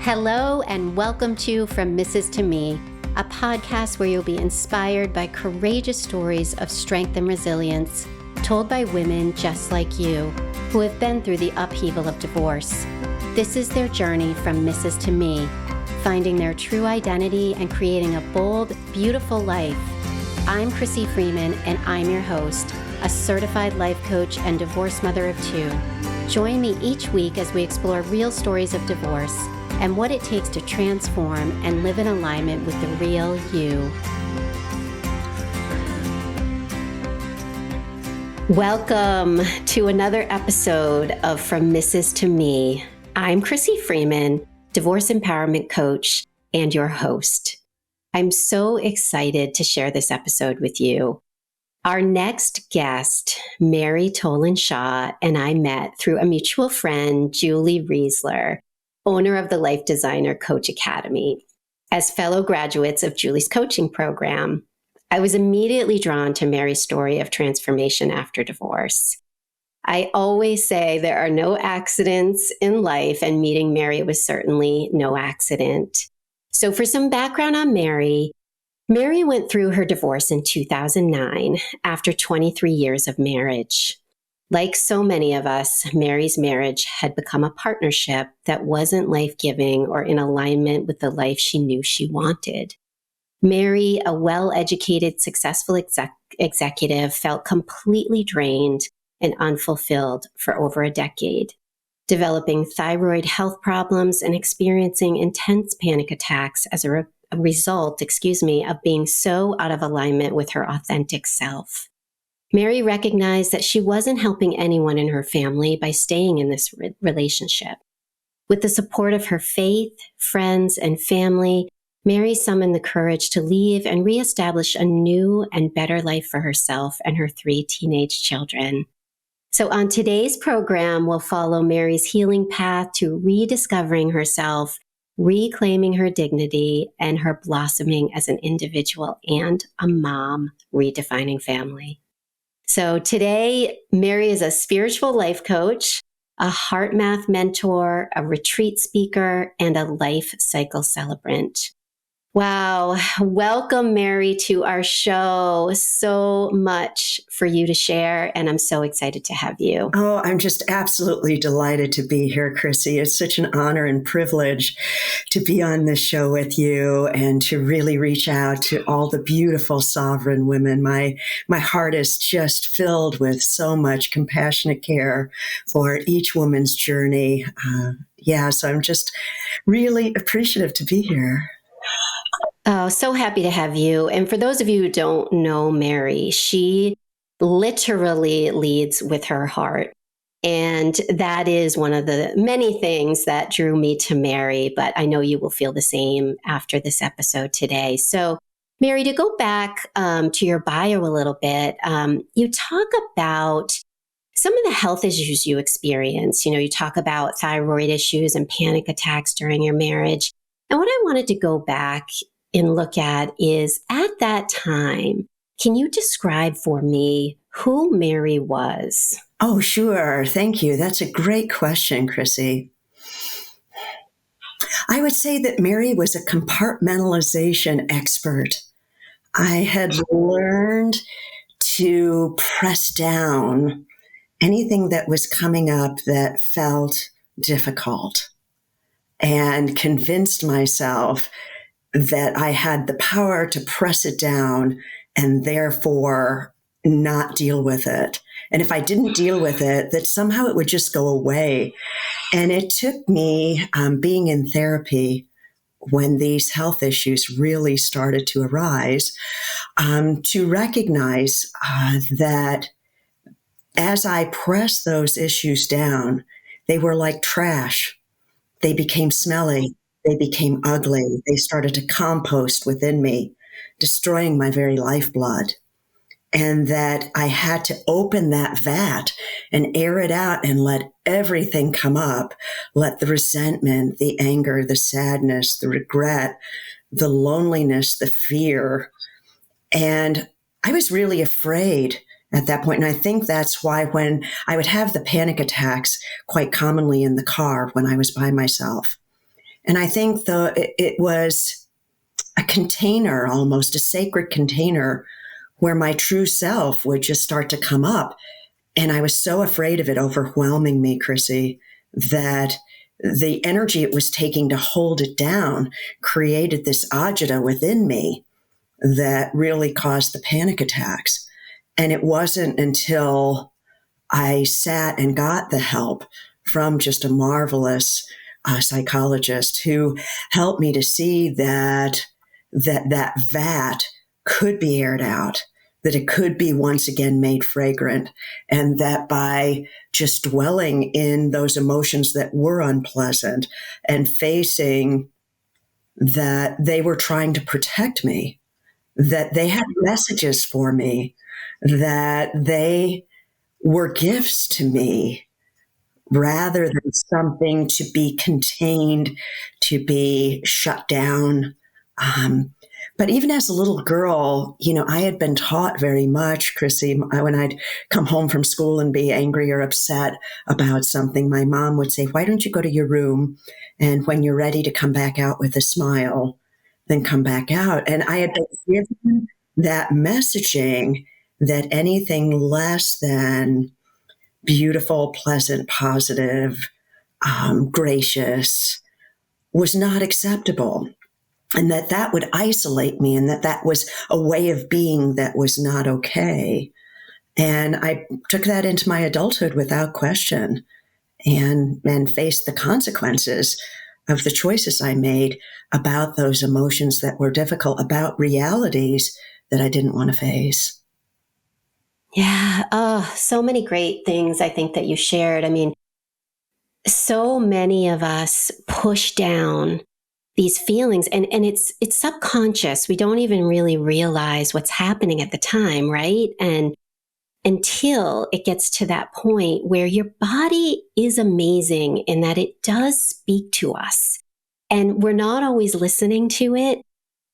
Hello and welcome to From Mrs. to Me, a podcast where you'll be inspired by courageous stories of strength and resilience told by women just like you who have been through the upheaval of divorce. This is their journey from Mrs. to Me, finding their true identity and creating a bold, beautiful life. I'm Crissy Freeman and I'm your host, a certified life coach and divorced mother of two. Join me each week as we explore real stories of divorce and what it takes to transform and live in alignment with the real you. Welcome to another episode of From Mrs. to Me. I'm Crissy Freeman, divorce empowerment coach and your host. I'm so excited to share this episode with you. Our next guest, Mary Toland Shaw, and I met through a mutual friend, Julie Riesler, owner of the Life Designer Coach Academy. As fellow graduates of Julie's coaching program, I was immediately drawn to Mary's story of transformation after divorce. I always say there are no accidents in life, and meeting Mary was certainly no accident. So for some background on Mary went through her divorce in 2009 after 23 years of marriage. Like so many of us, Mary's marriage had become a partnership that wasn't life-giving or in alignment with the life she knew she wanted. Mary, a well-educated, successful executive, felt completely drained and unfulfilled for over a decade, developing thyroid health problems and experiencing intense panic attacks as a result of being so out of alignment with her authentic self. Mary recognized that she wasn't helping anyone in her family by staying in this relationship. With the support of her faith, friends, and family, Mary summoned the courage to leave and reestablish a new and better life for herself and her 3 teenage children. So on today's program, we'll follow Mary's healing path to rediscovering herself, reclaiming her dignity, and her blossoming as an individual and a mom, redefining family. So today, Mary is a spiritual life coach, a heart math mentor, a retreat speaker, and a life-cycle celebrant. Wow. Welcome, Mary, to our show. So much for you to share, and I'm so excited to have you. Oh, I'm just absolutely delighted to be here, Crissy. It's such an honor and privilege to be on this show with you and to really reach out to all the beautiful sovereign women. My heart is just filled with so much compassionate care for each woman's journey. So I'm just really appreciative to be here. Oh, so happy to have you. And for those of you who don't know Mary, she literally leads with her heart. And that is one of the many things that drew me to Mary, but I know you will feel the same after this episode today. So Mary, to go back to your bio a little bit, you talk about some of the health issues you experience. You talk about thyroid issues and panic attacks during your marriage. And what I wanted to go back and look at is, at that time, can you describe for me who Mary was? Oh, sure. Thank you. That's a great question, Crissy. I would say that Mary was a compartmentalization expert. I had learned to press down anything that was coming up that felt difficult and convinced myself that I had the power to press it down and therefore not deal with it. And if I didn't deal with it, that somehow it would just go away. And it took me being in therapy when these health issues really started to arise to recognize that as I pressed those issues down, they were like trash. They became smelly. They became ugly. They started to compost within me, destroying my very lifeblood. And that I had to open that vat and air it out and let everything come up. Let the resentment, the anger, the sadness, the regret, the loneliness, the fear. And I was really afraid at that point. And I think that's why when I would have the panic attacks quite commonly in the car when I was by myself, And I think it was a container, almost a sacred container, where my true self would just start to come up. And I was so afraid of it overwhelming me, Crissy, that the energy it was taking to hold it down created this agita within me that really caused the panic attacks. And it wasn't until I sat and got the help from just a marvelous psychologist who helped me to see that vat could be aired out, that it could be once again made fragrant, and that by just dwelling in those emotions that were unpleasant and facing that they were trying to protect me, that they had messages for me, that they were gifts to me rather than something to be contained, to be shut down. But even as a little girl, I had been taught very much, Crissy, when I'd come home from school and be angry or upset about something, my mom would say, why don't you go to your room? And when you're ready to come back out with a smile, then come back out. And I had been given that messaging that anything less than beautiful, pleasant, positive, gracious was not acceptable. And that would isolate me, and that was a way of being that was not okay. And I took that into my adulthood without question and faced the consequences of the choices I made about those emotions that were difficult, about realities that I didn't want to face. Yeah. Oh, so many great things I think that you shared. I mean, so many of us push down these feelings, and it's subconscious. We don't even really realize what's happening at the time, right? And until it gets to that point where your body is amazing in that it does speak to us. And we're not always listening to it,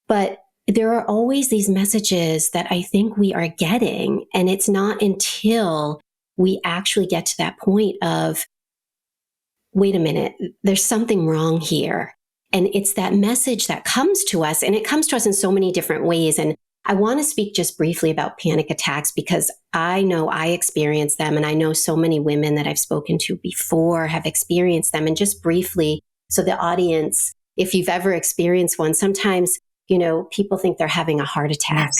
but there are always these messages that I think we are getting. And it's not until we actually get to that point of, wait a minute, there's something wrong here. And it's that message that comes to us, and it comes to us in so many different ways. And I want to speak just briefly about panic attacks because I know I experienced them, and I know so many women that I've spoken to before have experienced them. And just briefly, so the audience, if you've ever experienced one, sometimes, people think they're having a heart attack.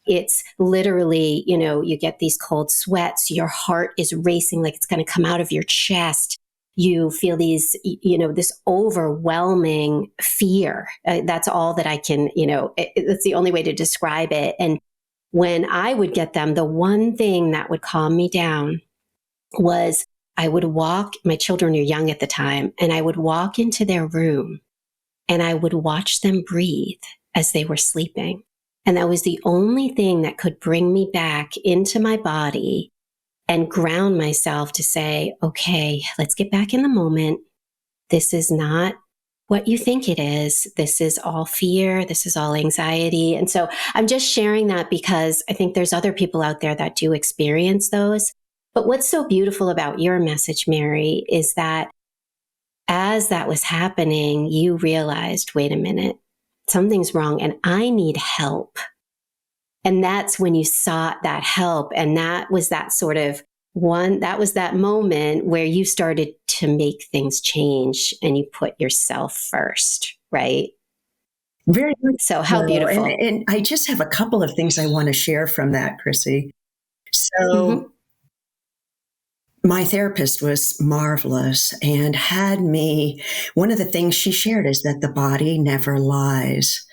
Yes. It's literally, you get these cold sweats, your heart is racing like it's going to come out of your chest. You feel these, this overwhelming fear. That's all that I can, it's the only way to describe it. And when I would get them, the one thing that would calm me down was I would walk, my children are young at the time, and I would walk into their room and I would watch them breathe as they were sleeping. And that was the only thing that could bring me back into my body and ground myself to say, okay, let's get back in the moment. This is not what you think it is. This is all fear. This is all anxiety. And so I'm just sharing that because I think there's other people out there that do experience those. But what's so beautiful about your message, Mary, is that as that was happening, you realized, wait a minute, something's wrong and I need help. And that's when you sought that help. And that was that sort of that was that moment where you started to make things change and you put yourself first, right? Very good. So how beautiful. And I just have a couple of things I want to share from that, Crissy. So my therapist was marvelous and had me, one of the things she shared is that the body never lies.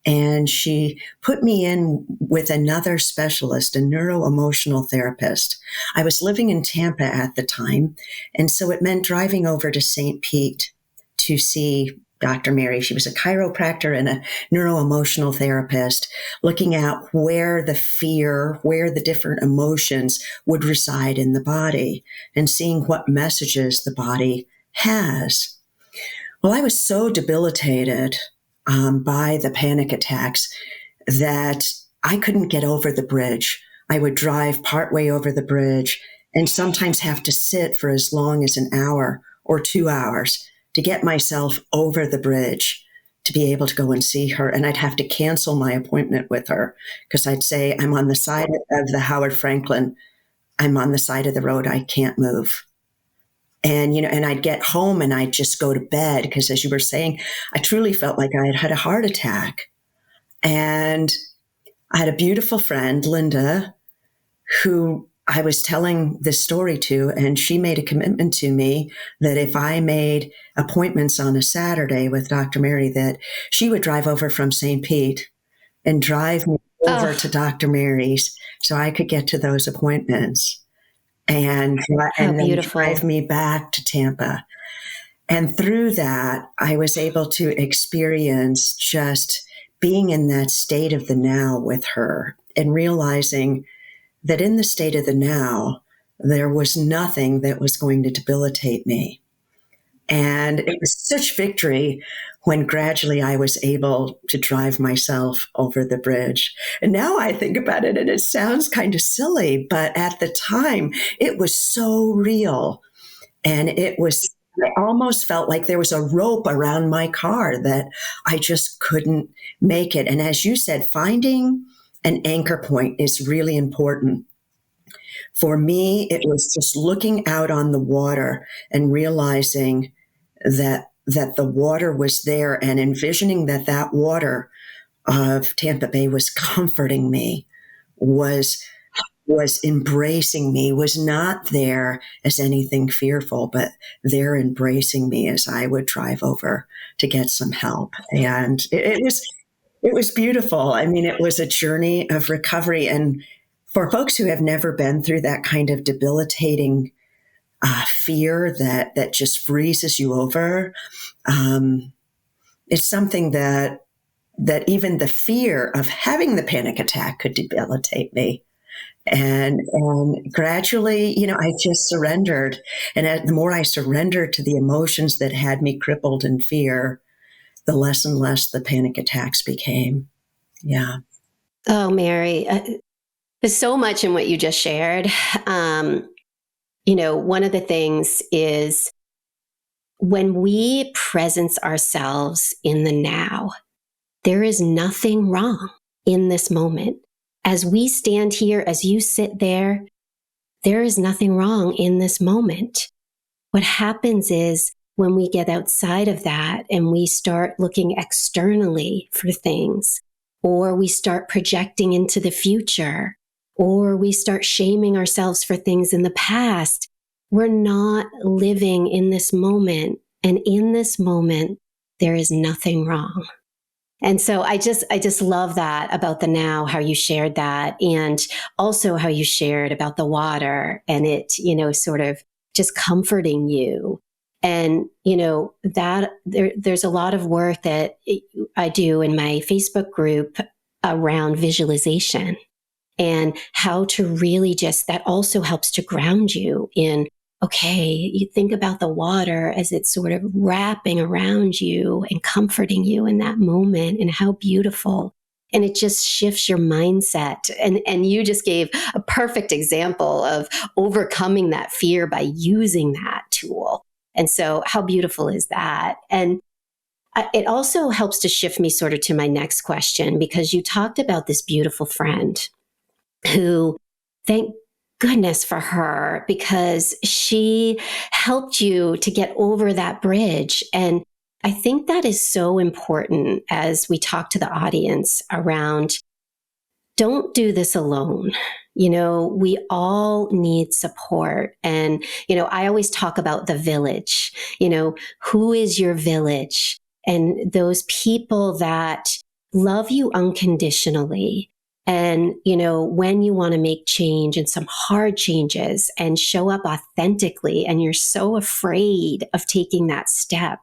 And she put me in with another specialist, a neuroemotional therapist. I was living in Tampa at the time, and so it meant driving over to St. Pete to see Dr. Mary. She was a chiropractor and a neuroemotional therapist, looking at where the fear, where the different emotions would reside in the body, and seeing what messages the body has. Well, I was so debilitated by the panic attacks that I couldn't get over the bridge. I would drive partway over the bridge and sometimes have to sit for as long as an hour or 2 hours to to get myself over the bridge to be able to go and see her. And I'd have to cancel my appointment with her because I'd say, I'm on the side of the Howard Franklin. I'm on the side of the road. I can't move. And, and I'd get home and I'd just go to bed because, as you were saying, I truly felt like I had had a heart attack. And I had a beautiful friend, Linda, who I was telling this story to, and she made a commitment to me that if I made appointments on a Saturday with Dr. Mary, that she would drive over from St. Pete and drive me over to Dr. Mary's so I could get to those appointments and then drive me back to Tampa. And through that, I was able to experience just being in that state of the now with her and realizing that in the state of the now, there was nothing that was going to debilitate me. And it was such victory when gradually I was able to drive myself over the bridge. And now I think about it and it sounds kind of silly, but at the time it was so real. And I almost felt like there was a rope around my car that I just couldn't make it. And as you said, finding an anchor point is really important. For me, it was just looking out on the water and realizing that the water was there and envisioning that water of Tampa Bay was comforting me, was embracing me, was not there as anything fearful, but there embracing me as I would drive over to get some help. And it was beautiful. I mean, it was a journey of recovery. And for folks who have never been through that kind of debilitating fear that just freezes you over, it's something that even the fear of having the panic attack could debilitate me. And gradually, I just surrendered. And the more I surrendered to the emotions that had me crippled in fear, the less and less the panic attacks became. Yeah. Oh, Mary, there's so much in what you just shared. One of the things is when we presence ourselves in the now, there is nothing wrong in this moment. As we stand here, as you sit there, there is nothing wrong in this moment. What happens is when we get outside of that and we start looking externally for things, or we start projecting into the future, or we start shaming ourselves for things in the past, we're not living in this moment. And in this moment, there is nothing wrong. And so I just love that about the now, how you shared that, and also how you shared about the water and it, sort of just comforting you. And, that there's a lot of work that I do in my Facebook group around visualization and how to really that also helps to ground you in, okay, you think about the water as it's sort of wrapping around you and comforting you in that moment and how beautiful. And it just shifts your mindset. And you just gave a perfect example of overcoming that fear by using that tool. And so how beautiful is that? And it also helps to shift me sort of to my next question, because you talked about this beautiful friend who, thank goodness for her, because she helped you to get over that bridge. And I think that is so important as we talk to the audience around, don't do this alone. We all need support. And, I always talk about the village, who is your village? And those people that love you unconditionally. And, when you want to make change and some hard changes and show up authentically, and you're so afraid of taking that step,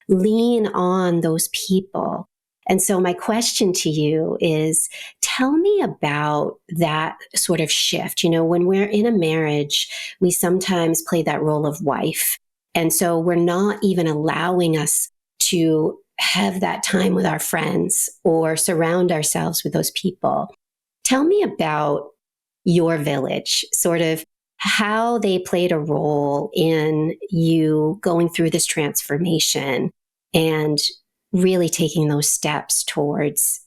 lean on those people. And so my question to you is, tell me about that sort of shift. When we're in a marriage, we sometimes play that role of wife. And so we're not even allowing us to have that time with our friends or surround ourselves with those people. Tell me about your village, sort of how they played a role in you going through this transformation and really taking those steps towards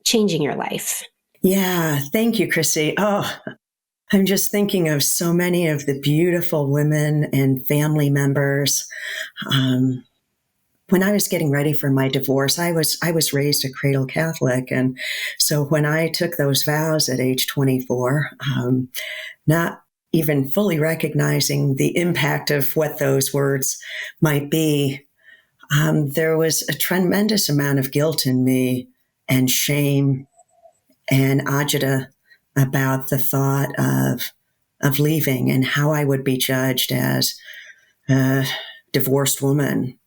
changing your life. Yeah, thank you, Crissy. Oh, I'm just thinking of so many of the beautiful women and family members. When I was getting ready for my divorce, I was raised a cradle Catholic, and so when I took those vows at age 24, not even fully recognizing the impact of what those words might be, there was a tremendous amount of guilt in me and shame and agita about the thought of leaving and how I would be judged as a divorced woman,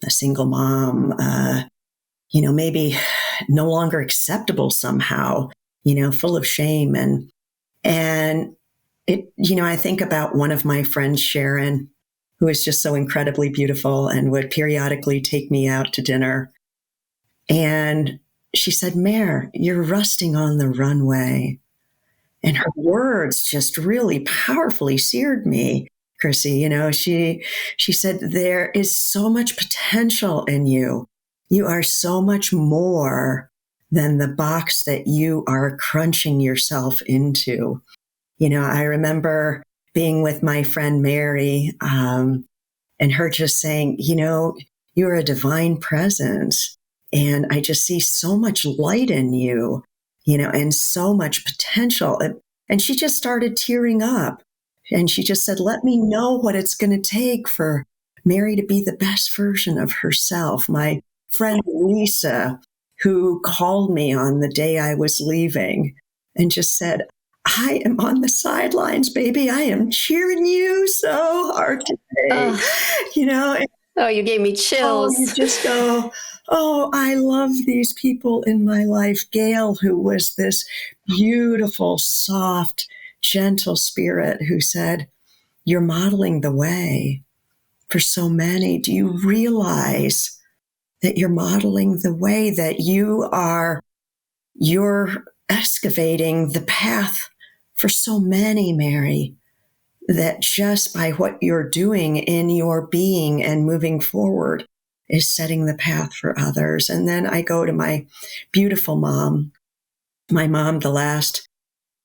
a single mom, maybe no longer acceptable somehow, full of shame. And it, I think about one of my friends, Sharon, who is just so incredibly beautiful and would periodically take me out to dinner. And she said, Mare, you're rusting on the runway. And her words just really powerfully seared me, Crissy. She said, there is so much potential in you. You are so much more than the box that you are crunching yourself into. I remember being with my friend Mary, and her just saying, you're a divine presence. And I just see so much light in you, and so much potential. And she just started tearing up. And she just said, let me know what it's going to take for Mary to be the best version of herself. My friend Lisa, who called me on the day I was leaving and just said, I am on the sidelines, baby. I am cheering you so hard today. Oh, you gave me chills. Oh, you just go, oh, I love these people in my life. Gail, who was this beautiful, soft, gentle spirit who said, you're modeling the way for so many. Do you realize that you're modeling the way, that you're excavating the path for so many, Mary, that just by what you're doing in your being and moving forward is setting the path for others. And then I go to my beautiful mom. My mom, the last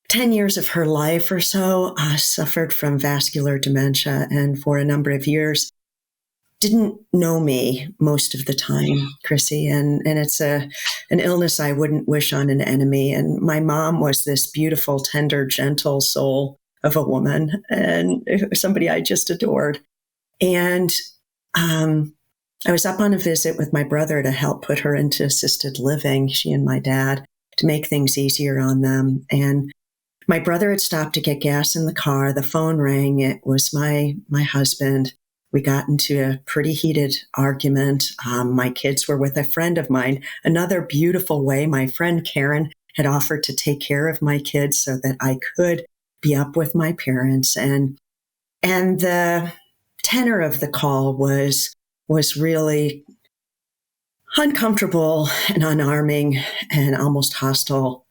10 years of her life or so, suffered from vascular dementia, and for a number of years didn't know me most of the time, Crissy. And it's an illness I wouldn't wish on an enemy. And my mom was this beautiful, tender, gentle soul of a woman, and somebody I just adored. And I was up on a visit with my brother to help put her into assisted living, she and my dad, to make things easier on them. And my brother had stopped to get gas in the car. The phone rang. It was my husband. We got into a pretty heated argument. My kids were with a friend of mine. Another beautiful way, my friend Karen had offered to take care of my kids so that I could be up with my parents. And the tenor of the call was really uncomfortable and unarming and almost hostile.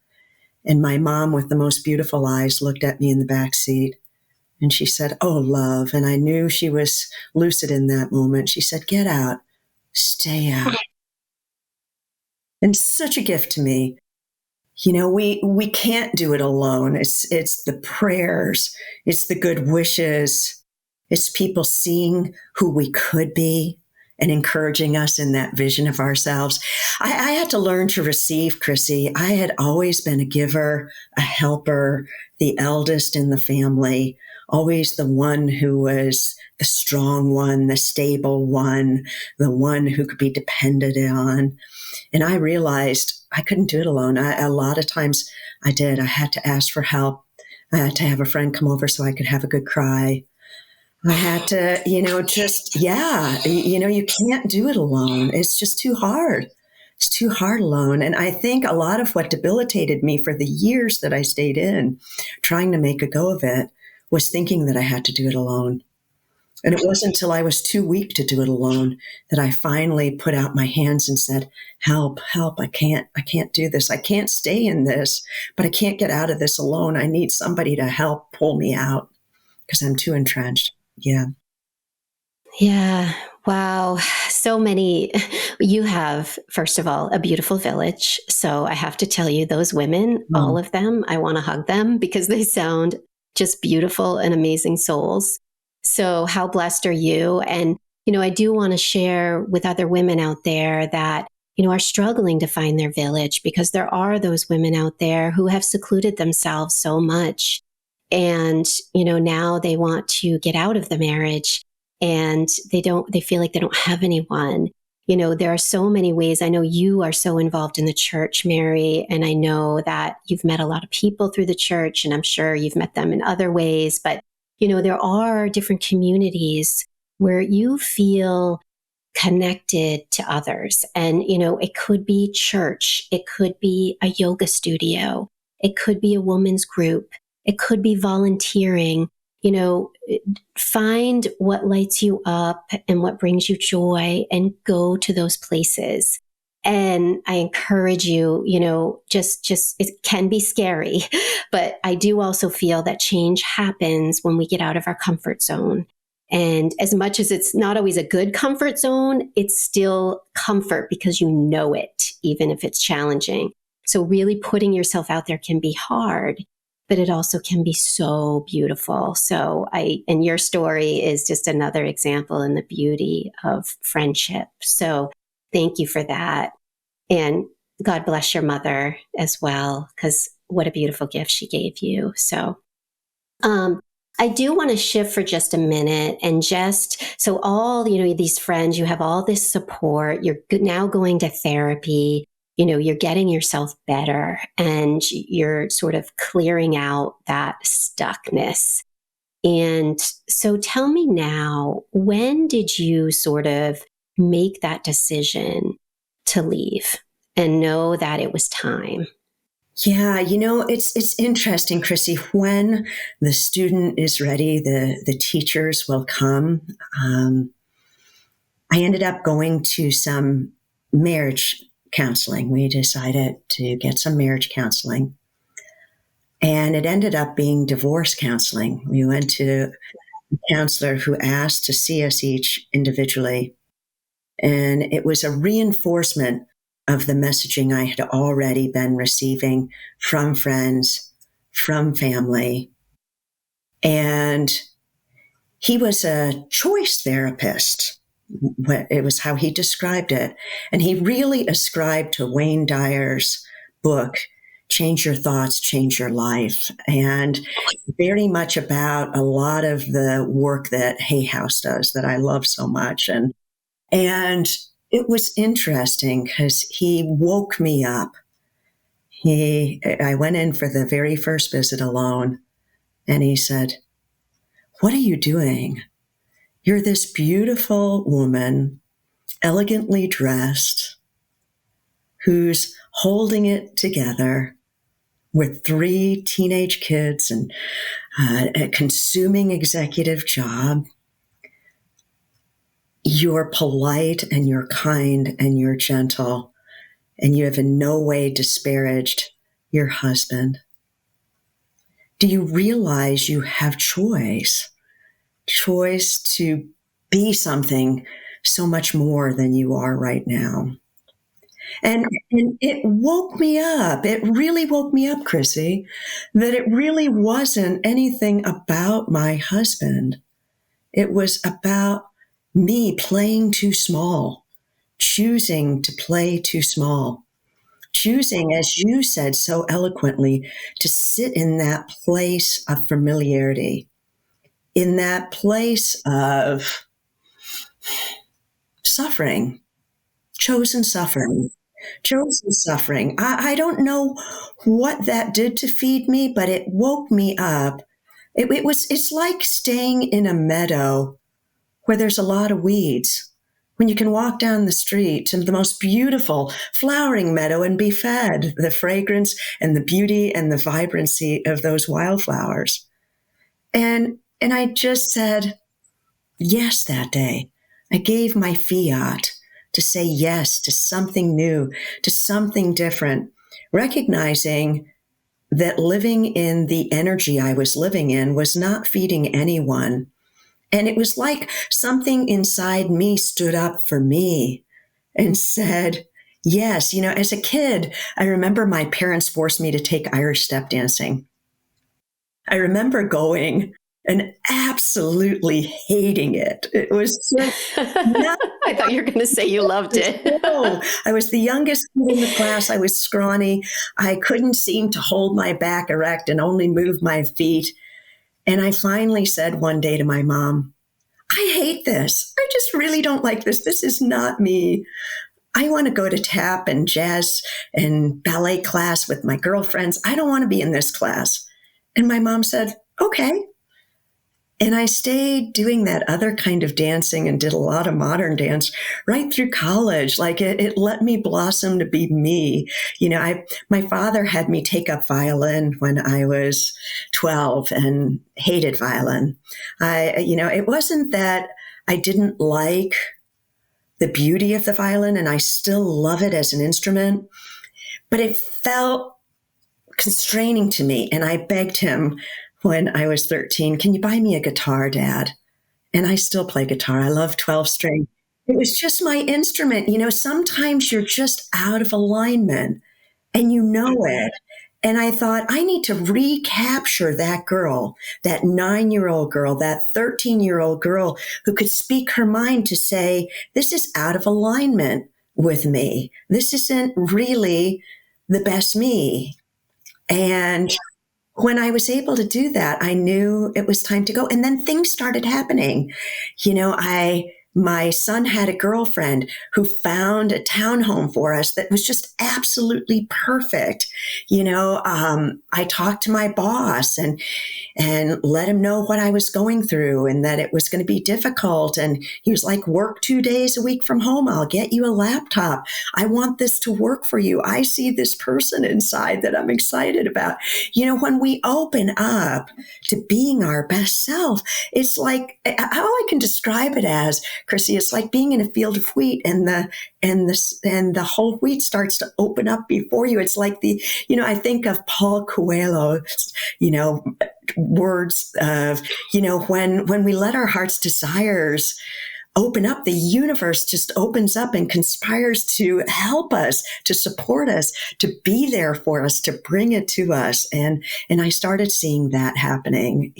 And my mom, with the most beautiful eyes, looked at me in the back seat. And she said, oh, love. And I knew she was lucid in that moment. She said, get out, stay out. And such a gift to me. We can't do it alone. It's the prayers. It's the good wishes. It's people seeing who we could be and encouraging us in that vision of ourselves. I had to learn to receive, Crissy. I had always been a giver, a helper, the eldest in the family, always the one who was the strong one, the stable one, the one who could be depended on. And I realized I couldn't do it alone. A lot of times I did. I had to ask for help. I had to have a friend come over so I could have a good cry. I had to, you can't do it alone. It's just too hard. It's too hard alone. And I think a lot of what debilitated me for the years that I stayed in, trying to make a go of it, was thinking that I had to do it alone. And it wasn't until I was too weak to do it alone that I finally put out my hands and said, help, I can't do this. I can't stay in this, but I can't get out of this alone. I need somebody to help pull me out. because I'm too entrenched. Yeah. Yeah. Wow. So many. You have, first of all, a beautiful village. So I have to tell you, those women, all Mm. of them, I want to hug them because they sound just beautiful and amazing souls. So how blessed are you? And, I do want to share with other women out there that, are struggling to find their village, because there are those women out there who have secluded themselves so much. And, now they want to get out of the marriage, and they feel like they don't have anyone. There are so many ways. I know you are so involved in the church, Mary, and I know that you've met a lot of people through the church, and I'm sure you've met them in other ways. But, there are different communities where you feel connected to others. And, it could be church, it could be a yoga studio, it could be a women's group, it could be volunteering. Find what lights you up and what brings you joy and go to those places. And I encourage you, just it can be scary, but I do also feel that change happens when we get out of our comfort zone. And as much as it's not always a good comfort zone, it's still comfort because you know it, even if it's challenging. So really putting yourself out there can be hard, but it also can be so beautiful. And your story is just another example in the beauty of friendship. So thank you for that. And God bless your mother as well, because what a beautiful gift she gave you. So, I do want to shift for just a minute and so all, these friends, you have all this support, you're now going to therapy, you're getting yourself better, and you're sort of clearing out that stuckness. And so tell me now, when did you sort of make that decision to leave and know that it was time? Yeah, it's interesting, Crissy. When the student is ready, the teachers will come. I ended up going to some marriage counseling. We decided to get some marriage counseling, and it ended up being divorce counseling. We went to a counselor who asked to see us each individually, and it was a reinforcement of the messaging I had already been receiving from friends, from family. And he was a choice therapist. It was how he described it. And he really ascribed to Wayne Dyer's book, Change Your Thoughts, Change Your Life, and very much about a lot of the work that Hay House does that I love so much. And it was interesting because he woke me up. I went in for the very first visit alone, and he said, "What are you doing? You're this beautiful woman, elegantly dressed, who's holding it together with 3 teenage kids and a consuming executive job. You're polite and you're kind and you're gentle, and you have in no way disparaged your husband. Do you realize you have choice to be something so much more than you are right now?" And it woke me up. It really woke me up, Crissy, that it really wasn't anything about my husband. It was about me playing too small, choosing to play too small, choosing, as you said so eloquently, to sit in that place of familiarity, in that place of suffering, chosen suffering. Chosen suffering. I don't know what that did to feed me, but it woke me up. It's like staying in a meadow where there's a lot of weeds, when you can walk down the street to the most beautiful flowering meadow and be fed the fragrance and the beauty and the vibrancy of those wildflowers. And I just said yes that day. I gave my fiat to say yes to something new, to something different, recognizing that living in the energy I was living in was not feeding anyone. And it was like something inside me stood up for me and said, yes, as a kid, I remember my parents forced me to take Irish step dancing. I remember going and absolutely hating it. It was just not. I thought you were going to say you loved it. No, I was the youngest kid in the class. I was scrawny. I couldn't seem to hold my back erect and only move my feet. And I finally said one day to my mom, I hate this. I just really don't like this. This is not me. I want to go to tap and jazz and ballet class with my girlfriends. I don't want to be in this class. And my mom said, okay. And I stayed doing that other kind of dancing and did a lot of modern dance right through college. Like it let me blossom to be me. My father had me take up violin when I was 12 and hated violin. It wasn't that I didn't like the beauty of the violin, and I still love it as an instrument, but it felt constraining to me. And I begged him when I was 13, can you buy me a guitar, Dad? And I still play guitar. I love 12 string. It was just my instrument. Sometimes you're just out of alignment and you know it. And I thought, I need to recapture that girl, that 9-year-old girl, that 13-year-old girl who could speak her mind to say, this is out of alignment with me. This isn't really the best me. And when I was able to do that, I knew it was time to go. And then things started happening. My son had a girlfriend who found a townhome for us that was just absolutely perfect. I talked to my boss and let him know what I was going through and that it was going to be difficult. And he was like, work 2 days a week from home. I'll get you a laptop. I want this to work for you. I see this person inside that I'm excited about. When we open up to being our best self, it's like, all I can describe it as, Crissy, it's like being in a field of wheat and the whole wheat starts to open up before you. It's like I think of Paul Coelho's, words of, when we let our heart's desires open up, the universe just opens up and conspires to help us, to support us, to be there for us, to bring it to us. And I started seeing that happening,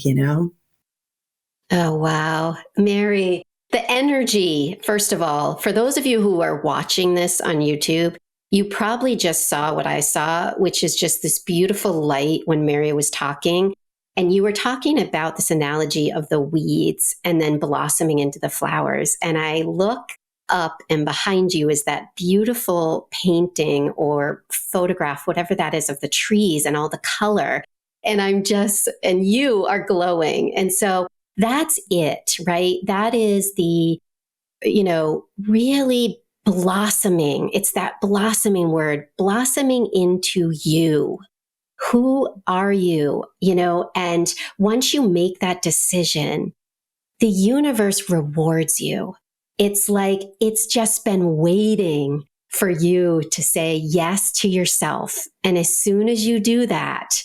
Oh, wow. Mary, the energy, first of all, for those of you who are watching this on YouTube, you probably just saw what I saw, which is just this beautiful light when Mary was talking. And you were talking about this analogy of the weeds and then blossoming into the flowers. And I look up and behind you is that beautiful painting or photograph, whatever that is, of the trees and all the color. And and you are glowing. And so that's it, right? That is the, really blossoming. It's that blossoming word, blossoming into you. Who are you? And once you make that decision, the universe rewards you. It's like it's just been waiting for you to say yes to yourself. And as soon as you do that,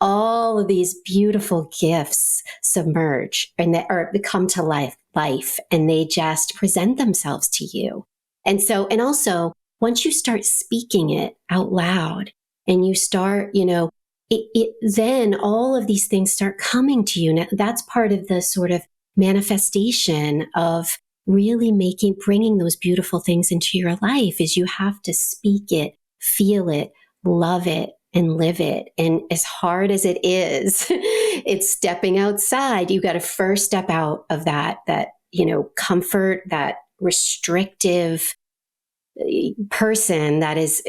all of these beautiful gifts submerge or come to life, and they just present themselves to you. And also, once you start speaking it out loud and you start, then all of these things start coming to you. Now, that's part of the sort of manifestation of really bringing those beautiful things into your life is you have to speak it, feel it, love it, and live it. And as hard as it is, it's stepping outside. You got to first step out of that comfort, that restrictive person that is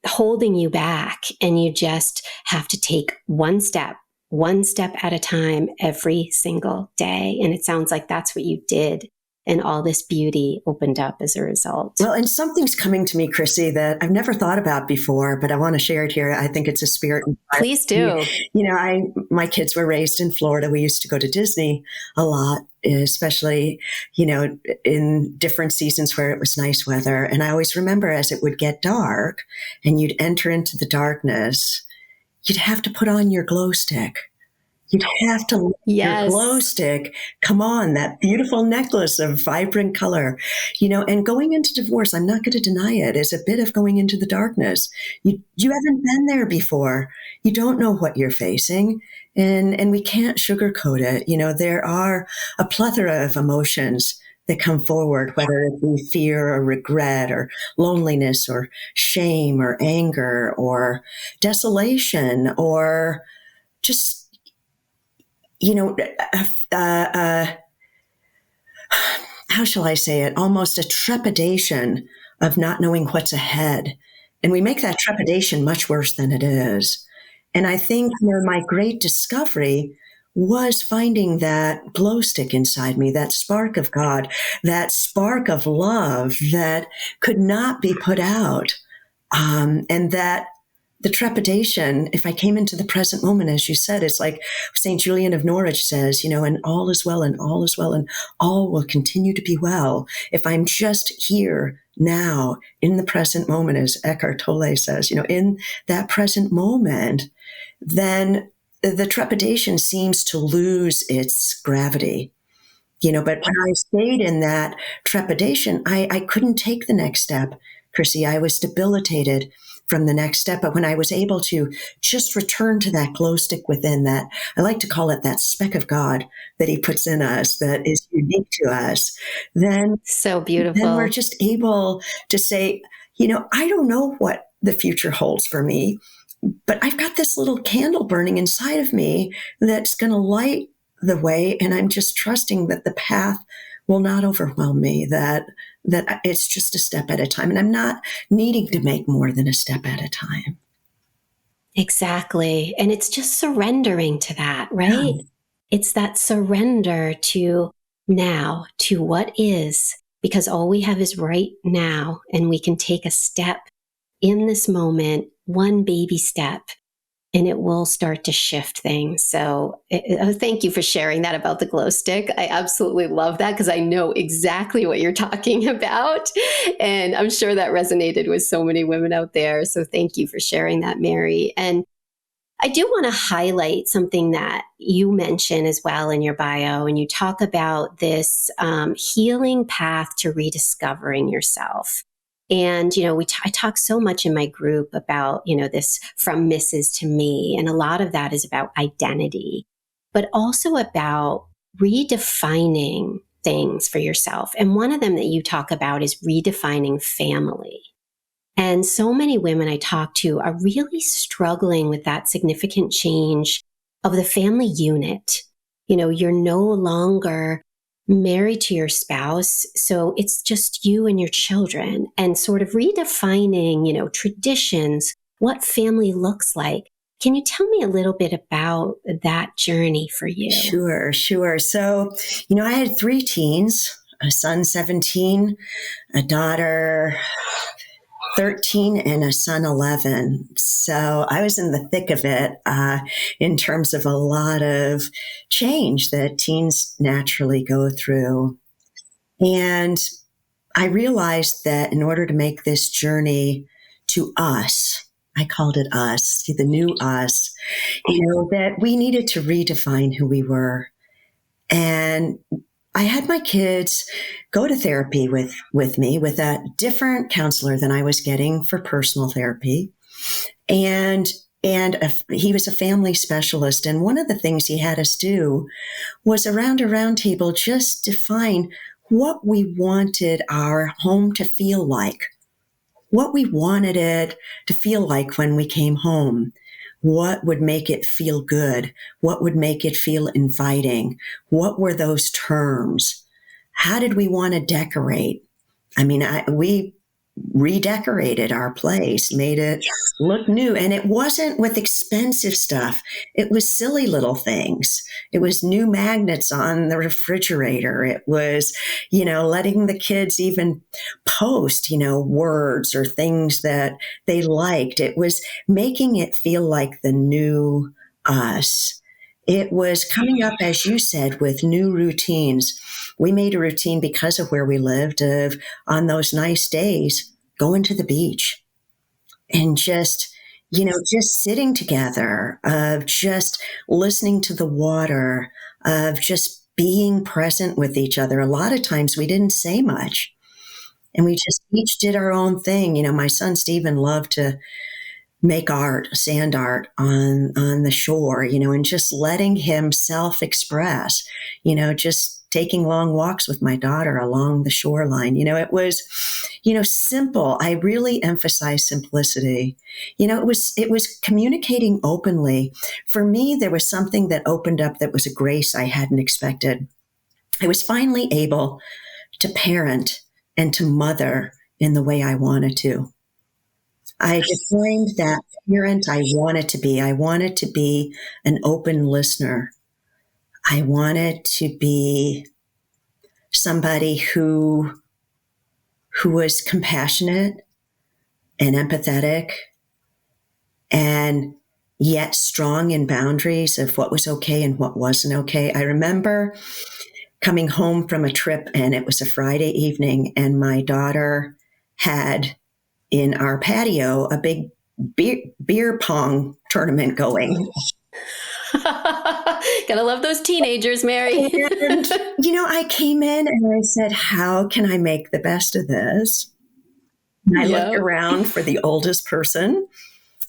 holding you back. And you just have to take one step at a time every single day. And it sounds like that's what you did. And all this beauty opened up as a result. Well, and something's coming to me, Crissy, that I've never thought about before, but I want to share it here. I think it's a spirit. Please do. My kids were raised in Florida. We used to go to Disney a lot, especially, in different seasons where it was nice weather. And I always remember as it would get dark and you'd enter into the darkness, you'd have to put on your glow stick. You'd have to let your glow Yes. stick come on, that beautiful necklace of vibrant color. And going into divorce, I'm not going to deny it, is a bit of going into the darkness. You haven't been there before. You don't know what you're facing. And we can't sugarcoat it. There are a plethora of emotions that come forward, whether it be fear or regret or loneliness or shame or anger or desolation or just how shall I say it? Almost a trepidation of not knowing what's ahead. And we make that trepidation much worse than it is. And I think my great discovery was finding that glow stick inside me, that spark of God, that spark of love that could not be put out. And that the trepidation, if I came into the present moment, as you said, it's like St. Julian of Norwich says, and all is well, and all is well, and all will continue to be well. If I'm just here now in the present moment, as Eckhart Tolle says, in that present moment, then the trepidation seems to lose its gravity. But when I stayed in that trepidation, I couldn't take the next step, Crissy. I was debilitated from the next step. But when I was able to just return to that glow stick within, that, I like to call it that speck of God that he puts in us that is unique to us, then So beautiful. Then we're just able to say, I don't know what the future holds for me, but I've got this little candle burning inside of me that's going to light the way. And I'm just trusting that the path will not overwhelm me, that it's just a step at a time. And I'm not needing to make more than a step at a time. Exactly. And it's just surrendering to that, right? Yeah. It's that surrender to now, to what is, because all we have is right now. And we can take a step in this moment, one baby step, and it will start to shift things. So thank you for sharing that about the glow stick. I absolutely love that because I know exactly what you're talking about. And I'm sure that resonated with so many women out there. So thank you for sharing that, Mary. And I do want to highlight something that you mention as well in your bio, and you talk about this healing path to rediscovering yourself. And, I talk so much in my group about, this from Mrs. to me. And a lot of that is about identity, but also about redefining things for yourself. And one of them that you talk about is redefining family. And so many women I talk to are really struggling with that significant change of the family unit. You're no longer married to your spouse, so it's just you and your children, and sort of redefining, traditions, what family looks like. Can you tell me a little bit about that journey for you? Sure. So, I had 3 teens, a son 17, a daughter 13, and a son 11. So I was in the thick of it in terms of a lot of change that teens naturally go through. And I realized that in order to make this journey to us, I called it us, the new us, that we needed to redefine who we were. And I had my kids go to therapy with me, with a different counselor than I was getting for personal therapy. And he was a family specialist. And one of the things he had us do was around a round table, just define what we wanted our home to feel like, what we wanted it to feel like when we came home. What would make it feel good? What would make it feel inviting? What were those terms? How did we want to decorate? I mean, we redecorated our place, made it look new. And it wasn't with expensive stuff. It was silly little things. It was new magnets on the refrigerator. It was, letting the kids even post, words or things that they liked. It was making it feel like the new us. It was coming up, as you said, with new routines. We made a routine because of where we lived of, on those nice days, going to the beach and just just sitting together, of just listening to the water, of just being present with each other. A lot of times we didn't say much and we just each did our own thing. My son Stephen loved to make art, sand art on the shore, and just letting himself express, just taking long walks with my daughter along the shoreline. It was, simple. I really emphasize simplicity. It was communicating openly. For me, there was something that opened up that was a grace I hadn't expected. I was finally able to parent and to mother in the way I wanted to. I defined that parent I wanted to be. I wanted to be an open listener. I wanted to be somebody who was compassionate and empathetic and yet strong in boundaries of what was okay and what wasn't okay. I remember coming home from a trip, and it was a Friday evening, and my daughter had in our patio a big beer pong tournament going. Gotta love those teenagers, Mary. And, I came in and I said, how can I make the best of this? And I looked around for the oldest person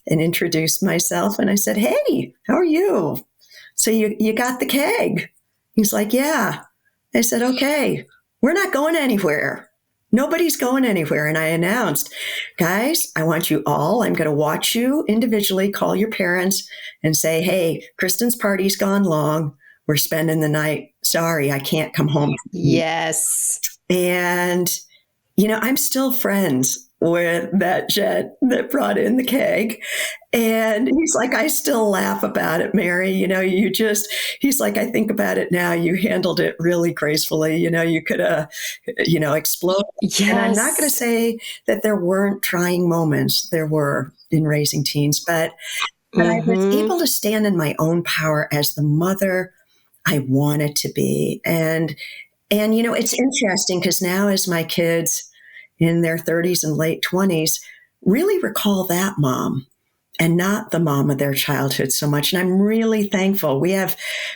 and introduced myself. And I said, hey, how are you? So you got the keg? He's like, yeah. I said, okay, we're not going anywhere. Nobody's going anywhere. And I announced, guys, I want you all, I'm going to watch you individually, call your parents and say, hey, Kristen's party's gone long. We're spending the night. Sorry, I can't come home. Yes. And, I'm still friends with that jet that brought in the keg. And he's like, I still laugh about it, Mary. He's like, I think about it now. You handled it really gracefully. You could have, exploded. Yes. And I'm not going to say that there weren't trying moments. There were in raising teens, but I was able to stand in my own power as the mother I wanted to be. And it's interesting because now as my kids in their 30s and late 20s really recall that mom and not the mom of their childhood so much. And I'm really thankful. We have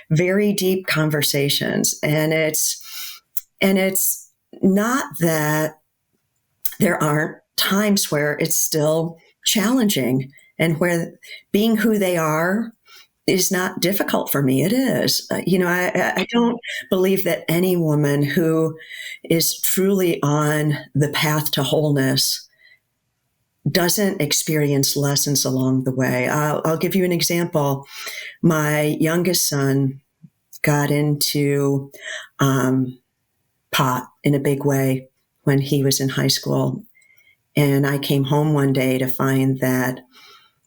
very deep conversations, and it's not that there aren't times where it's still challenging and where being who they are is not difficult for me. It is. I don't believe that any woman who is truly on the path to wholeness doesn't experience lessons along the way. I'll give you an example. My youngest son got into pot in a big way when he was in high school. And I came home one day to find that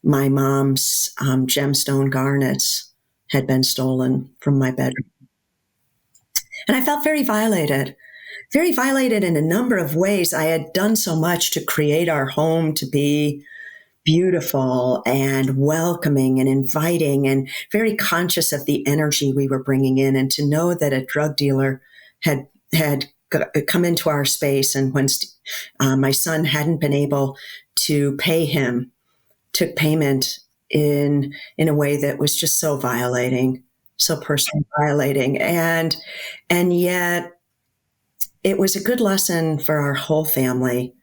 my mom's gemstone garnets had been stolen from my bedroom. And I felt very violated in a number of ways. I had done so much to create our home to be beautiful and welcoming and inviting and very conscious of the energy we were bringing in. And to know that a drug dealer had come into our space, and when my son hadn't been able to pay him, took payment in a way that was just so violating, so personally violating. And yet it was a good lesson for our whole family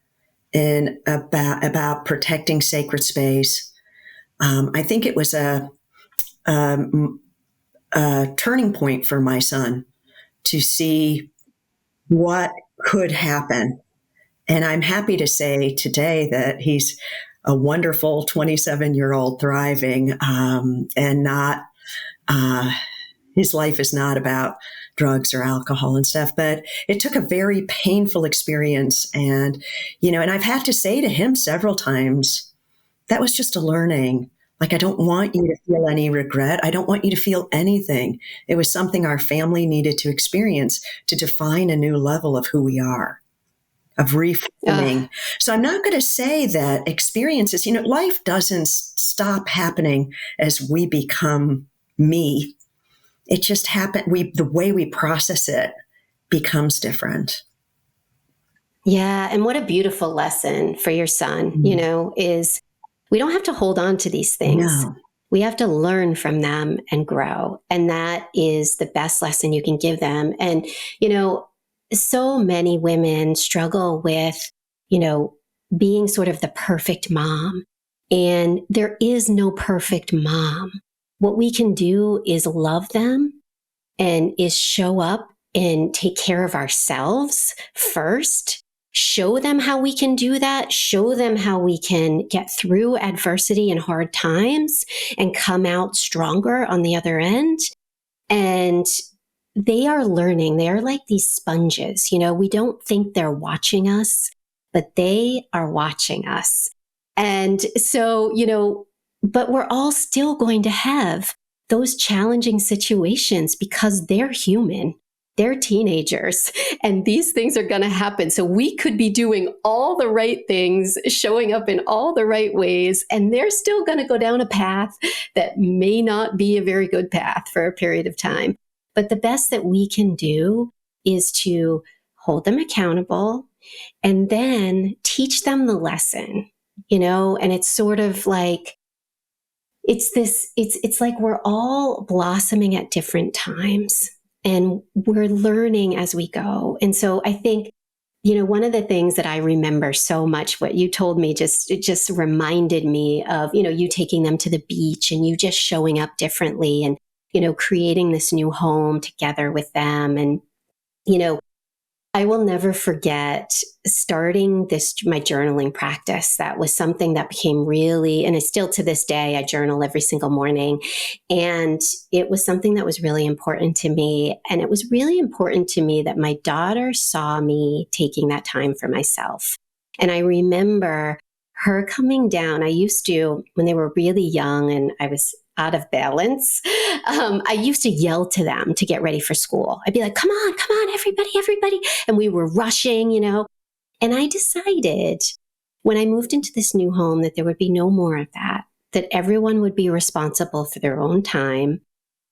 in about protecting sacred space. I think it was a turning point for my son to see what could happen. And I'm happy to say today that he's a wonderful 27-year-old thriving, and not, his life is not about drugs or alcohol and stuff, but it took a very painful experience. And, and I've had to say to him several times, that was just a learning. Like, I don't want you to feel any regret. I don't want you to feel anything. It was something our family needed to experience to define a new level of who we are, of reforming. So I'm not going to say that experiences, life doesn't stop happening as we become me. It just happened. The way we process it becomes different. Yeah. And what a beautiful lesson for your son, is We don't have to hold on to these things. No. We have to learn from them and grow. And that is the best lesson you can give them. And, so many women struggle with, being sort of the perfect mom. And there is no perfect mom. What we can do is love them and is show up and take care of ourselves first. Show them how we can do that. Show them how we can get through adversity and hard times and come out stronger on the other end. And they are learning. They are like these sponges. We don't think they're watching us, but they are watching us. And so, but we're all still going to have those challenging situations because they're human. They're teenagers and these things are going to happen. So we could be doing all the right things, showing up in all the right ways, and they're still going to go down a path that may not be a very good path for a period of time. But the best that we can do is to hold them accountable and then teach them the lesson, and it's sort of like, it's like we're all blossoming at different times. And we're learning as we go. And so I think, one of the things that I remember so much, what you told me, it just reminded me of, you taking them to the beach and you just showing up differently and, creating this new home together with them. And, I will never forget starting my journaling practice. That was something that became really, and it's still to this day, I journal every single morning. And it was something that was really important to me. And it was really important to me that my daughter saw me taking that time for myself. And I remember her coming down. I used to, when they were really young and I was out of balance, I used to yell to them to get ready for school. I'd be like, come on, everybody. And we were rushing, And I decided when I moved into this new home that there would be no more of that everyone would be responsible for their own time.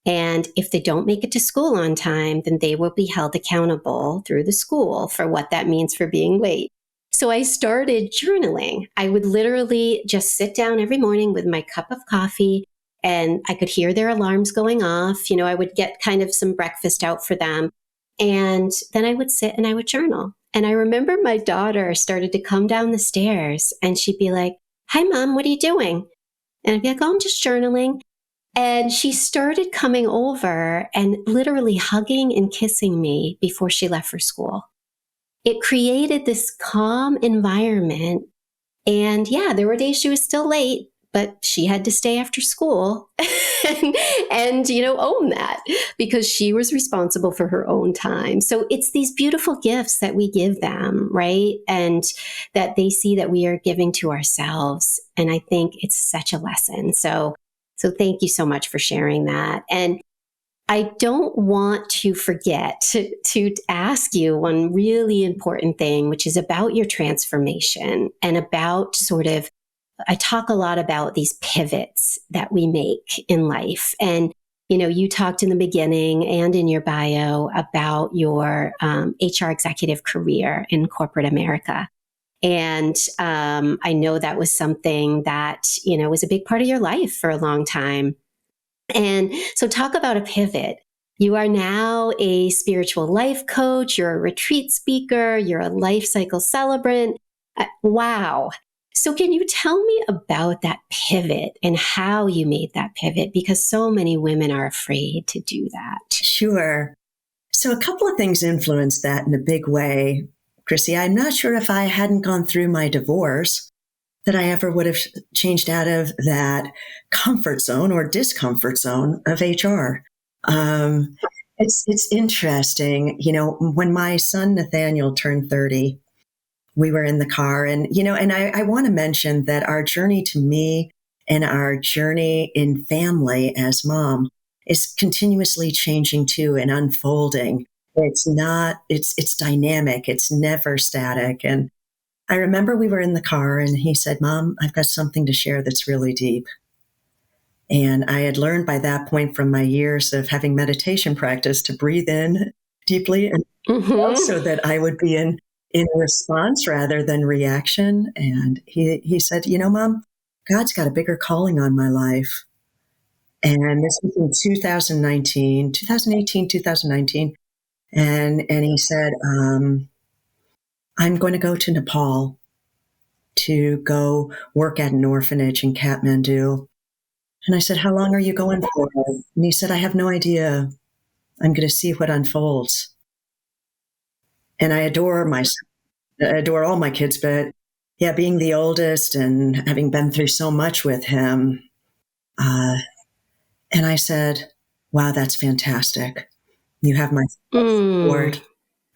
And if they don't make it to school on time, then they will be held accountable through the school for what that means for being late. So I started journaling. I would literally just sit down every morning with my cup of coffee and I could hear their alarms going off. I would get kind of some breakfast out for them. And then I would sit and I would journal. And I remember my daughter started to come down the stairs and she'd be like, hi, Mom, what are you doing? And I'd be like, oh, I'm just journaling. And she started coming over and literally hugging and kissing me before she left for school. It created this calm environment. And yeah, there were days she was still late, but she had to stay after school and own that because she was responsible for her own time. So it's these beautiful gifts that we give them, right? And that they see that we are giving to ourselves. And I think it's such a lesson. So thank you so much for sharing that. And I don't want to forget to ask you one really important thing, which is about your transformation and about I talk a lot about these pivots that we make in life. And, you talked in the beginning and in your bio about your HR executive career in corporate America. And I know that was something that, was a big part of your life for a long time. And so talk about a pivot. You are now a spiritual life coach. You're a retreat speaker. You're a life-cycle celebrant. Wow. So can you tell me about that pivot and how you made that pivot? Because so many women are afraid to do that. Sure. So a couple of things influenced that in a big way, Crissy. I'm not sure if I hadn't gone through my divorce that I ever would have changed out of that comfort zone or discomfort zone of HR. It's interesting. When my son Nathaniel turned 30, we were in the car and I want to mention that our journey to me and our journey in family as mom is continuously changing too and unfolding. It's dynamic. It's never static. And I remember we were in the car and he said, Mom, I've got something to share that's really deep. And I had learned by that point from my years of having meditation practice to breathe in deeply and so that I would be in response rather than reaction. And he said, Mom, God's got a bigger calling on my life. And this was in 2018, 2019. And he said, I'm going to go to Nepal to go work at an orphanage in Kathmandu. And I said, how long are you going for? And he said, I have no idea. I'm going to see what unfolds. And I adore all my kids, but yeah, being the oldest and having been through so much with him. And I said, wow, that's fantastic. You have my support.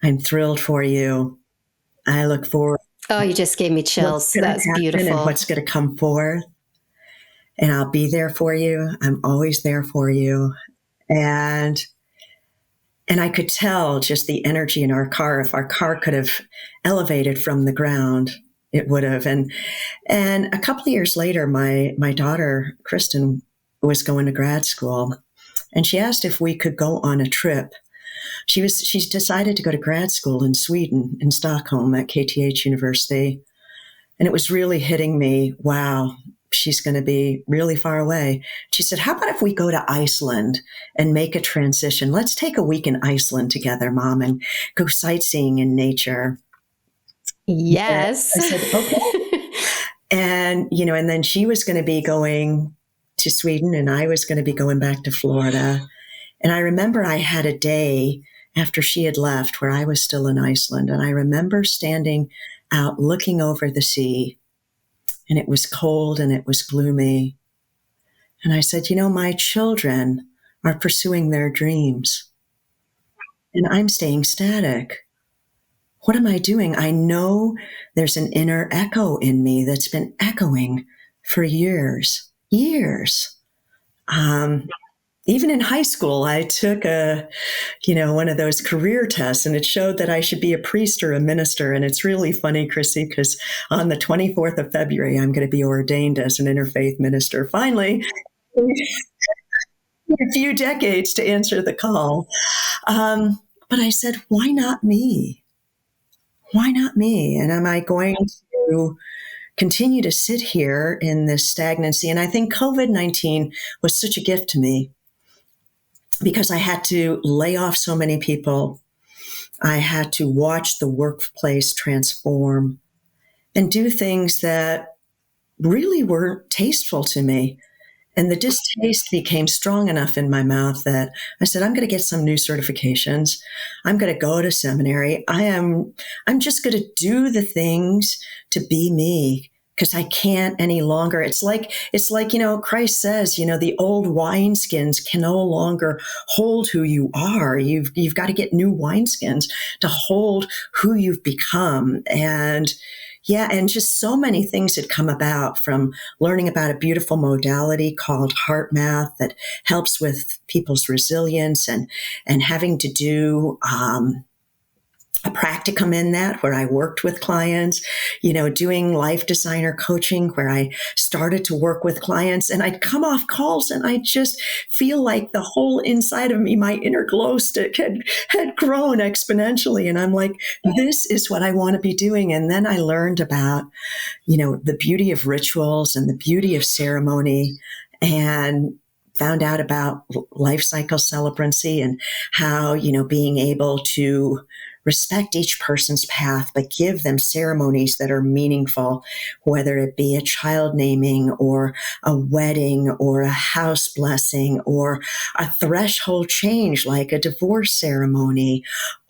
I'm thrilled for you. I look forward. Oh, you just gave me chills. That's beautiful. And what's going to come forth. And I'll be there for you. I'm always there for you. And I could tell just the energy in our car. If our car could have elevated from the ground, it would have. And a couple of years later, my daughter, Kristen, was going to grad school. And she asked if we could go on a trip. She's decided to go to grad school in Sweden, in Stockholm at KTH University. And it was really hitting me, wow, she's going to be really far away. She said, how about if we go to Iceland and make a transition? Let's take a week in Iceland together, Mom, and go sightseeing in nature. Yes. And I said, okay. And then she was going to be going to Sweden and I was going to be going back to Florida. And I remember I had a day after she had left where I was still in Iceland. And I remember standing out looking over the sea, and it was cold and it was gloomy. And I said, my children are pursuing their dreams and I'm staying static. What am I doing? I know there's an inner echo in me that's been echoing for years. Even in high school, I took one of those career tests, and it showed that I should be a priest or a minister. And it's really funny, Crissy, because on the 24th of February, I'm going to be ordained as an interfaith minister. Finally, a few decades to answer the call. But I said, why not me? Why not me? And am I going to continue to sit here in this stagnancy? And I think COVID-19 was such a gift to me, because I had to lay off so many people. I had to watch the workplace transform and do things that really weren't tasteful to me. And the distaste became strong enough in my mouth that I said, I'm going to get some new certifications. I'm going to go to seminary. I'm just going to do the things to be me, because I can't any longer. It's like, Christ says, the old wineskins can no longer hold who you are. You've got to get new wineskins to hold who you've become. And just so many things had come about from learning about a beautiful modality called heart math that helps with people's resilience, and having to do, a practicum in that where I worked with clients, doing life designer coaching where I started to work with clients, and I'd come off calls and I just feel like the whole inside of me, my inner glow stick had grown exponentially. And I'm like, this is what I want to be doing. And then I learned about, the beauty of rituals and the beauty of ceremony, and found out about Life-Cycle Celebrancy and how, being able to respect each person's path, but give them ceremonies that are meaningful, whether it be a child naming or a wedding or a house blessing or a threshold change like a divorce ceremony,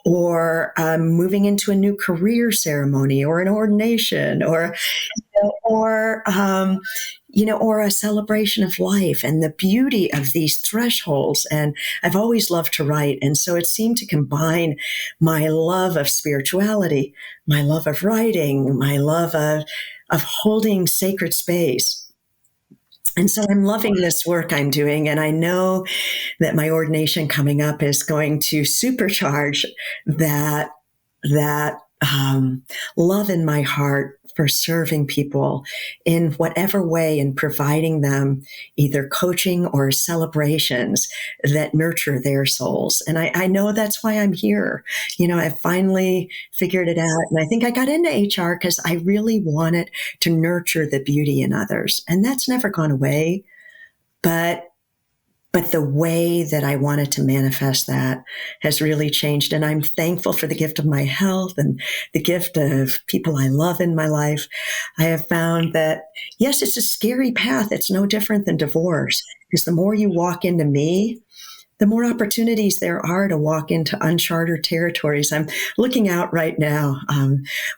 or moving into a new career ceremony or an ordination or a celebration of life, and the beauty of these thresholds. And I've always loved to write. And so it seemed to combine my love of spirituality, my love of writing, my love of holding sacred space. And so I'm loving this work I'm doing. And I know that my ordination coming up is going to supercharge that love in my heart for serving people in whatever way and providing them either coaching or celebrations that nurture their souls. And I know that's why I'm here. I finally figured it out. And I think I got into HR because I really wanted to nurture the beauty in others. And that's never gone away. But the way that I wanted to manifest that has really changed. And I'm thankful for the gift of my health and the gift of people I love in my life. I have found that, yes, it's a scary path. It's no different than divorce, because the more you walk into me, the more opportunities there are to walk into uncharted territories. I'm looking out right now.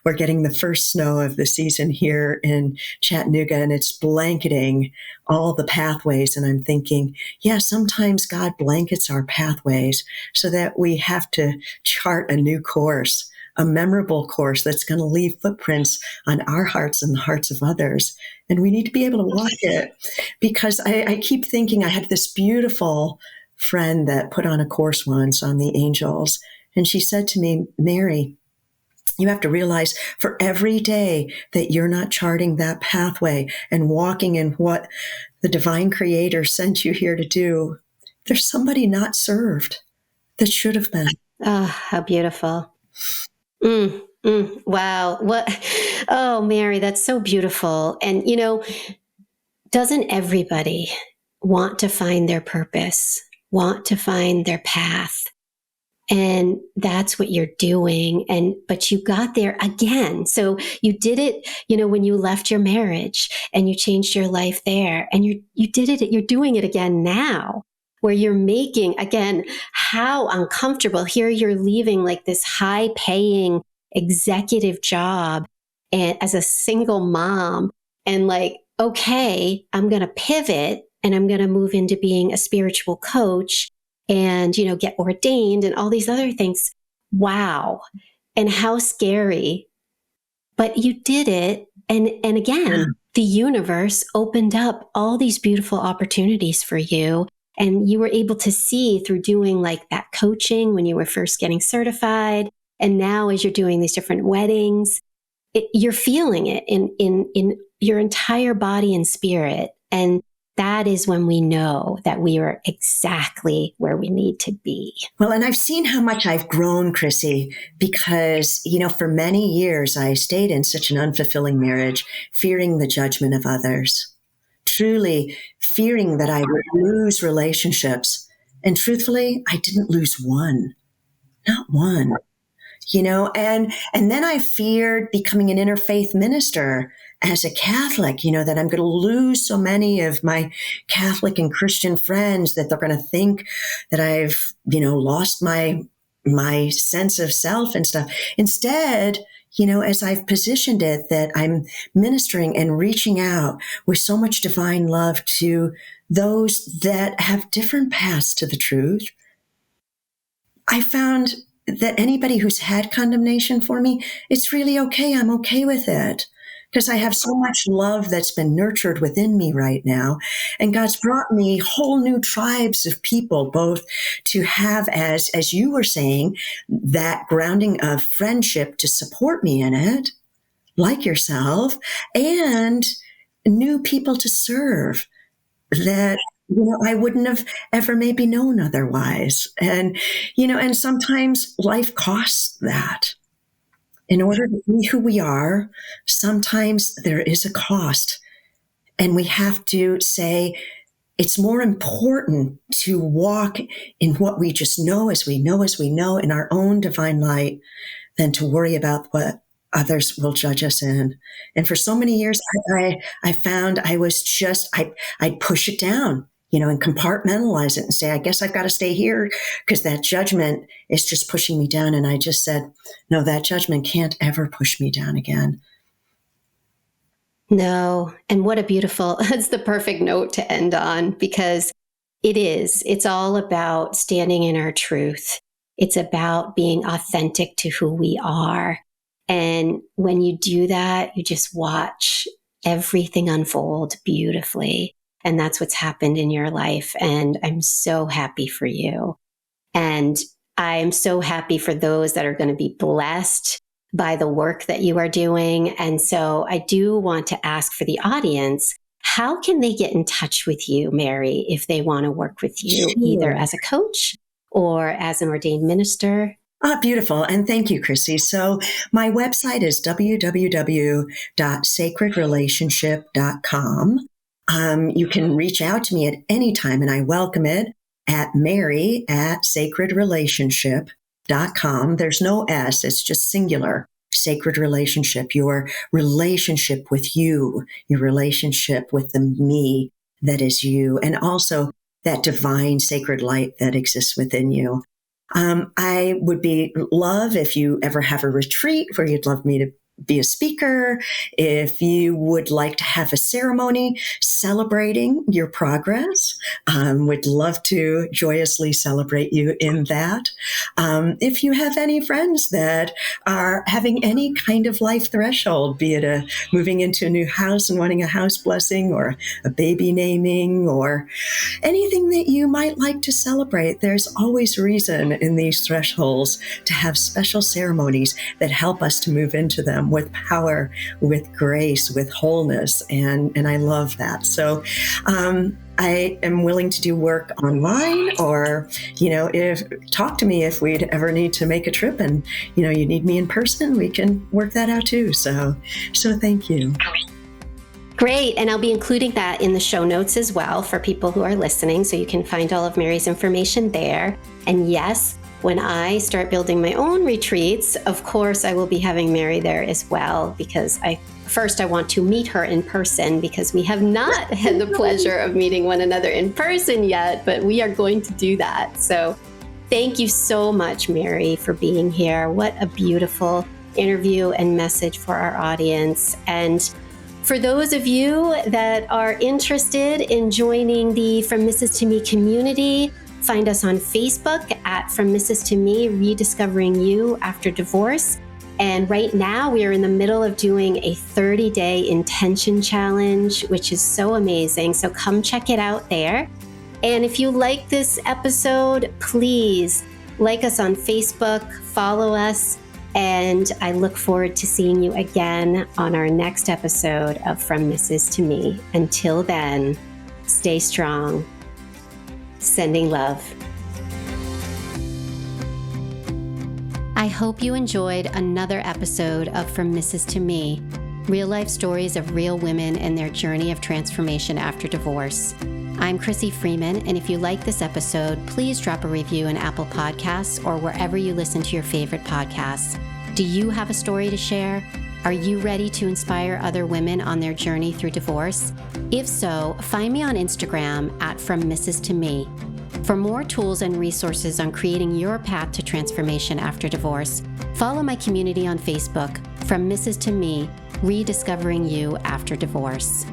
We're getting the first snow of the season here in Chattanooga, and it's blanketing all the pathways. And I'm thinking, yeah, sometimes God blankets our pathways so that we have to chart a new course, a memorable course that's going to leave footprints on our hearts and the hearts of others. And we need to be able to walk it, because I keep thinking, I had this beautiful friend that put on a course once on the angels. And she said to me, Mary, you have to realize for every day that you're not charting that pathway and walking in what the divine creator sent you here to do, there's somebody not served that should have been. Oh, how beautiful. Wow. Oh, Mary, that's so beautiful. And, doesn't everybody want to find their purpose, want to find their path? And that's what you're doing. But you got there again. So you did it, when you left your marriage and you changed your life there, and you did it, you're doing it again now, where you're making, again, how uncomfortable. Here you're leaving like this high paying executive job and as a single mom, and like, okay, I'm going to pivot and I'm going to move into being a spiritual coach and, get ordained and all these other things. Wow. And how scary. But you did it. And again, the universe opened up all these beautiful opportunities for you. And you were able to see through doing like that coaching when you were first getting certified. And now as you're doing these different weddings, you're feeling it in your entire body and spirit. And that is when we know that we are exactly where we need to be. Well, and I've seen how much I've grown, Crissy, because, for many years I stayed in such an unfulfilling marriage, fearing the judgment of others, truly fearing that I would lose relationships. And truthfully, I didn't lose one, not one. And then I feared becoming an interfaith minister as a Catholic, that I'm going to lose so many of my Catholic and Christian friends, that they're going to think that I've, lost my sense of self and stuff. Instead, as I've positioned it, that I'm ministering and reaching out with so much divine love to those that have different paths to the truth, I found that anybody who's had condemnation for me, it's really okay. I'm okay with it, because I have so much love that's been nurtured within me right now. And God's brought me whole new tribes of people, both to have, as you were saying, that grounding of friendship to support me in it, like yourself, and new people to serve that I wouldn't have ever maybe known otherwise. And, and sometimes life costs that. In order to be who we are, sometimes there is a cost. And we have to say, it's more important to walk in what we just know as we know in our own divine light than to worry about what others will judge us in. And for so many years, I found I was I'd push it down, and compartmentalize it and say, I guess I've got to stay here because that judgment is just pushing me down. And I just said, no, that judgment can't ever push me down again. No. And what a beautiful, it's the perfect note to end on, because it's all about standing in our truth. It's about being authentic to who we are. And when you do that, you just watch everything unfold beautifully. And that's what's happened in your life. And I'm so happy for you. And I'm so happy for those that are going to be blessed by the work that you are doing. And so I do want to ask for the audience, how can they get in touch with you, Mary, if they want to work with you, either as a coach or as an ordained minister? Beautiful. And thank you, Crissy. So my website is www.sacredrelationship.com. You can reach out to me at any time, and I welcome it, at mary@sacredrelationship.com. There's no S, it's just singular. Sacred relationship, your relationship with you, your relationship with the me that is you, and also that divine sacred light that exists within you. I would love if you ever have a retreat where you'd love me to be a speaker, if you would like to have a ceremony celebrating your progress, would love to joyously celebrate you in that. If you have any friends that are having any kind of life threshold, be it moving into a new house and wanting a house blessing, or a baby naming, or anything that you might like to celebrate, there's always reason in these thresholds to have special ceremonies that help us to move into them with power, with grace, with wholeness. And I love that. So I am willing to do work online, or, talk to me if we'd ever need to make a trip and, you need me in person, we can work that out too. So thank you. Great. And I'll be including that in the show notes as well for people who are listening. So you can find all of Mary's information there. And yes, when I start building my own retreats, of course, I will be having Mary there as well, because I want to meet her in person, because we have not had the pleasure of meeting one another in person yet, but we are going to do that. So thank you so much, Mary, for being here. What a beautiful interview and message for our audience. And for those of you that are interested in joining the From Mrs. to Me community, find us on Facebook at From Mrs. to Me, Rediscovering You After Divorce. And right now we are in the middle of doing a 30-day intention challenge, which is so amazing. So come check it out there. And if you like this episode, please like us on Facebook, follow us, and I look forward to seeing you again on our next episode of From Mrs. to Me. Until then, stay strong. Sending love. I hope you enjoyed another episode of From Mrs. to Me, real life stories of real women and their journey of transformation after divorce. I'm Crissy Freeman, and if you like this episode, please drop a review in Apple Podcasts or wherever you listen to your favorite podcasts. Do you have a story to share? Are you ready to inspire other women on their journey through divorce? If so, find me on Instagram at From Mrs. to Me. For more tools and resources on creating your path to transformation after divorce, follow my community on Facebook, From Mrs. to Me, Rediscovering You After Divorce.